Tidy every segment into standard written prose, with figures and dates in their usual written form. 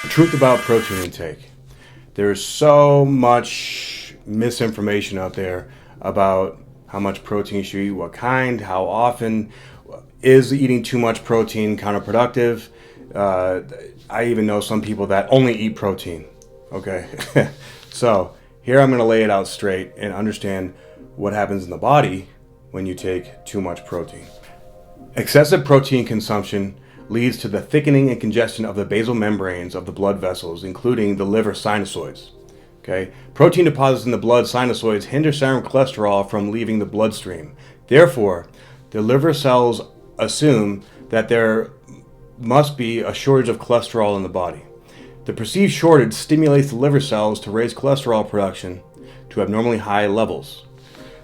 The truth about protein intake. There's so much misinformation out there about how much protein you should eat, what kind, how often. Is eating too much protein counterproductive? I even know some people that only eat protein. Okay, so here I'm going to lay it out straight and understand what happens in the body when you take too much protein. Excessive protein consumption leads to the thickening and congestion of the basal membranes of the blood vessels, including the liver sinusoids. Okay, protein deposits in the blood sinusoids hinder serum cholesterol from leaving the bloodstream. Therefore, the liver cells assume that there must be a shortage of cholesterol in the body. The perceived shortage stimulates the liver cells to raise cholesterol production to abnormally high levels.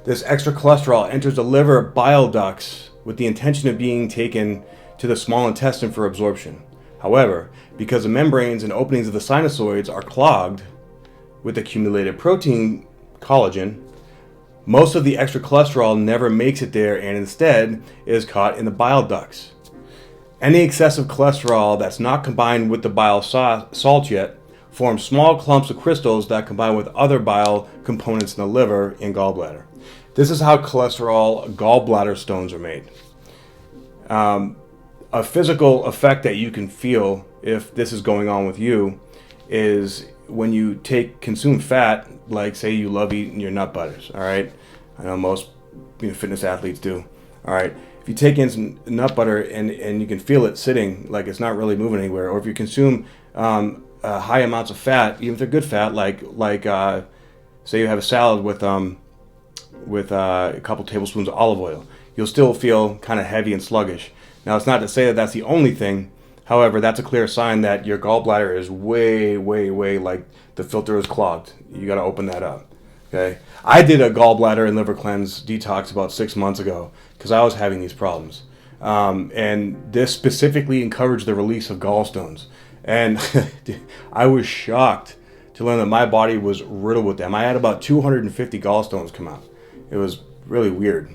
This extra cholesterol enters the liver bile ducts with the intention of being taken to the small intestine for absorption. However, because the membranes and openings of the sinusoids are clogged with accumulated protein collagen, most of the extra cholesterol never makes it there and instead is caught in the bile ducts. Any excessive cholesterol that's not combined with the bile salt yet forms small clumps of crystals that combine with other bile components in the liver and gallbladder. This is how cholesterol gallbladder stones are made. A physical effect that you can feel if this is going on with you is when you consume fat, like say you love eating your nut butters, all right? I know most fitness athletes do, all right? If you take in some nut butter and you can feel it sitting, like it's not really moving anywhere, or if you consume high amounts of fat, even if they're good fat, like say you have a salad with a couple tablespoons of olive oil, you'll still feel kind of heavy and sluggish. Now, it's not to say that that's the only thing. However, that's a clear sign that your gallbladder is way, like the filter is clogged. You got to open that up. Okay. I did a gallbladder and liver cleanse detox about 6 months ago because I was having these problems. And this specifically encouraged the release of gallstones. And I was shocked to learn that my body was riddled with them. I had about 250 gallstones come out. It was really weird.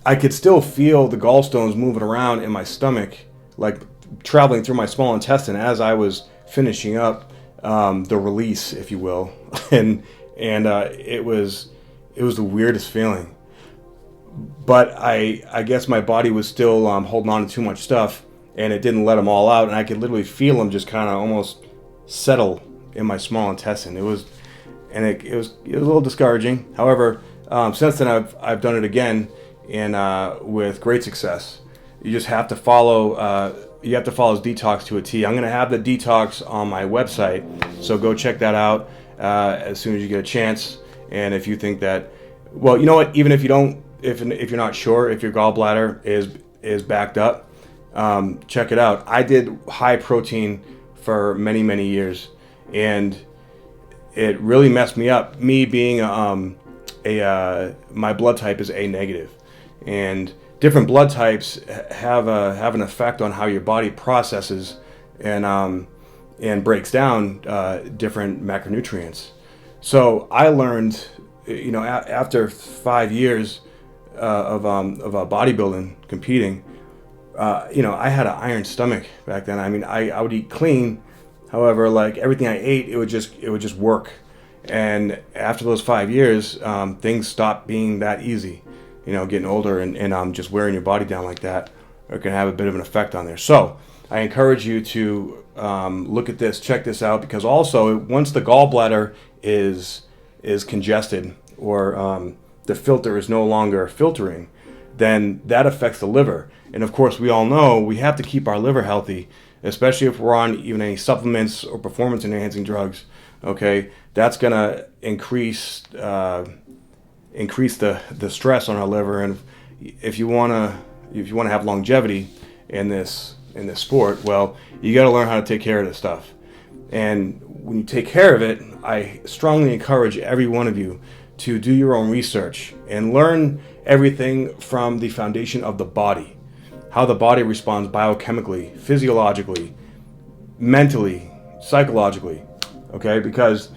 I could still feel the gallstones moving around in my stomach, like traveling through my small intestine as I was finishing up the release, if you will. and it was the weirdest feeling. But I guess my body was still holding on to too much stuff, and it didn't let them all out, and I could literally feel them just kind of almost settle in my small intestine. It was a little discouraging. However, since then I've done it again, and with great success. You just have to follow his detox to a T. I'm going to have the detox on my website, so go check that out as soon as you get a chance. And if you think that, well, you know what, even if you don't, if you're not sure if your gallbladder is backed up, check it out. I did high protein for many years, and it really messed me up. Me being my blood type is A negative, and different blood types have an effect on how your body processes and breaks down different macronutrients. So I learned, after 5 years of bodybuilding, competing, I had an iron stomach back then. I mean, I would eat clean. However, like everything I ate, it would just work. And after those 5 years, things stopped being that easy. Getting older and just wearing your body down like that, it can have a bit of an effect on there. So I encourage you to look at this, check this out, because also once the gallbladder is congested, or the filter is no longer filtering, then that affects the liver. And of course, we all know we have to keep our liver healthy, especially if we're on even any supplements or performance enhancing drugs. Okay, that's gonna increase the stress on our liver. And if you wanna have longevity in this sport, well, you got to learn how to take care of this stuff. And when you take care of it, I strongly encourage every one of you to do your own research and learn everything from the foundation of the body, how the body responds biochemically, physiologically, mentally, psychologically. Okay, because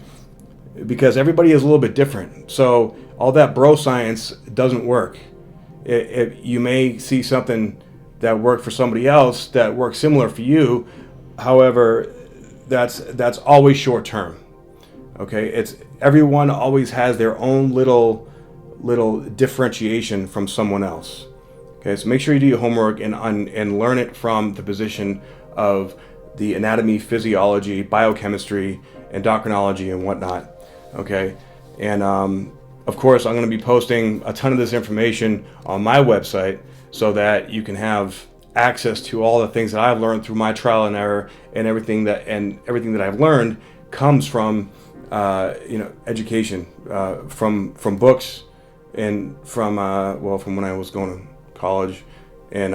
because everybody is a little bit different. So all that bro science doesn't work. You may see something that worked for somebody else that works similar for you. However, that's always short term. Okay, it's everyone always has their own little differentiation from someone else. Okay, so make sure you do your homework and learn it from the position of the anatomy, physiology, biochemistry, endocrinology, and whatnot. Okay, and of course, I'm going to be posting a ton of this information on my website so that you can have access to all the things that I've learned through my trial and error, and everything that I've learned comes from education, from books, and from when I was going to college, and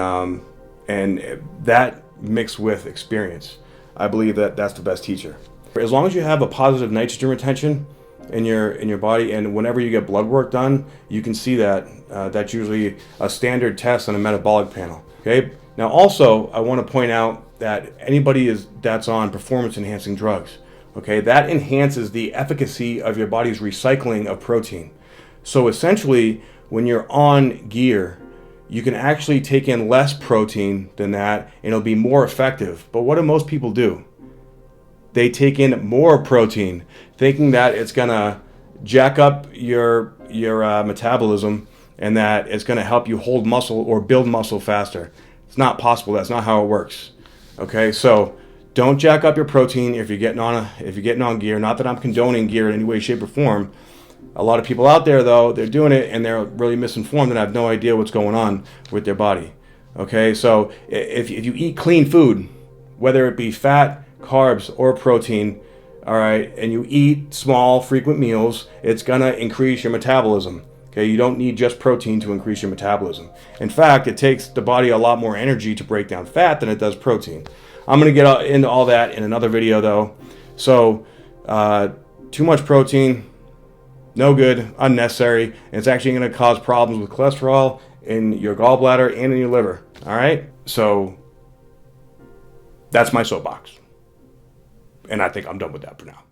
that mixed with experience. I believe that that's the best teacher. As long as you have a positive nitrogen retention in your body, and whenever you get blood work done, you can see that that's usually a standard test on a metabolic panel. Okay. Now, also, I want to point out that anybody that's on performance enhancing drugs, okay, that enhances the efficacy of your body's recycling of protein. So essentially, when you're on gear, you can actually take in less protein than that, and it'll be more effective. But what do most people do? They take in more protein, thinking that it's gonna jack up your metabolism, and that it's gonna help you hold muscle or build muscle faster. It's not possible. That's not how it works. Okay, so don't jack up your protein if you're getting on gear. Not that I'm condoning gear in any way, shape, or form. A lot of people out there, though, they're doing it and they're really misinformed and have no idea what's going on with their body. Okay, so if you eat clean food, whether it be fat, carbs, or protein, all right, and you eat small, frequent meals, it's gonna increase your metabolism. Okay, you don't need just protein to increase your metabolism. In fact, it takes the body a lot more energy to break down fat than it does protein. I'm going to get into all that in another video, though. So, too much protein, no good, unnecessary, and it's actually going to cause problems with cholesterol in your gallbladder and in your liver. All right? So, that's my soapbox. And I think I'm done with that for now.